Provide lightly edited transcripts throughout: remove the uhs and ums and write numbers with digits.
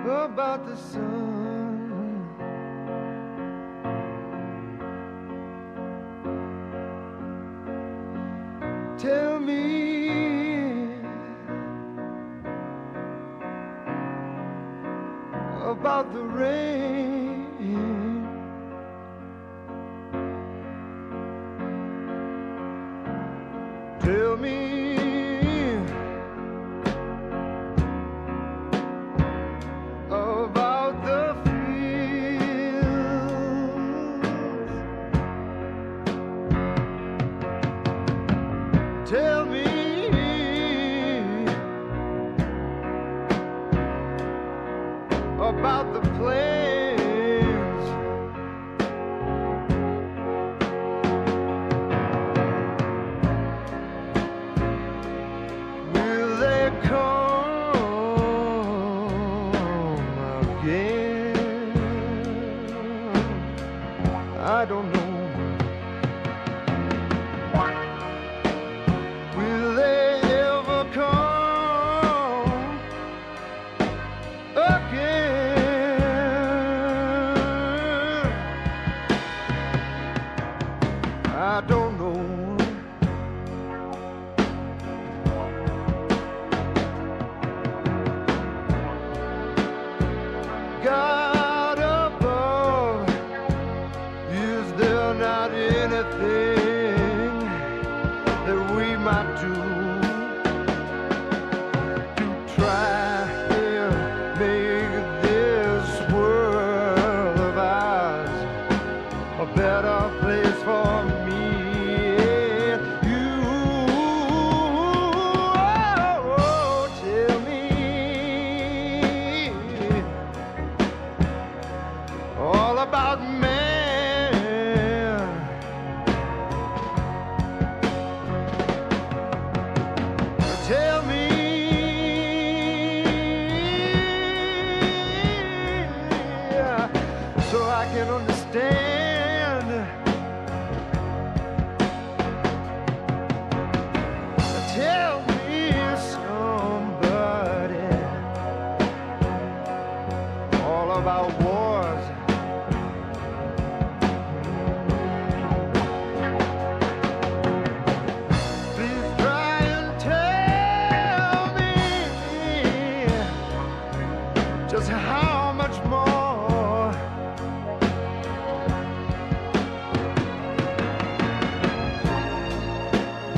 about the sun. Tell me about the rain. Tell me about the fields. Tell me about the plains. Will they come again? I don't know. Will they ever come again? I don't know. God above, is there not anything that we might do to try and make this world of ours a better place for me and you? Oh, tell me all about man. Tell me so I can understand. Tell me somebody all about wars. Please try and tell me just how much more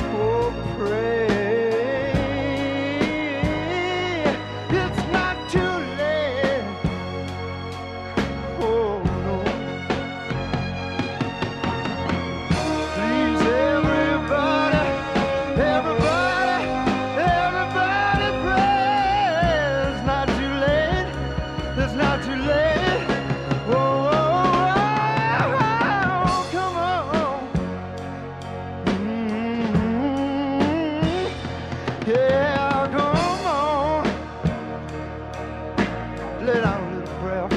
oh pray it's not too late. Oh no. Please everybody, everybody, everybody pray. It's not too late. It's not too late. Oh, come on. Yeah, come on. Let out a little prayer.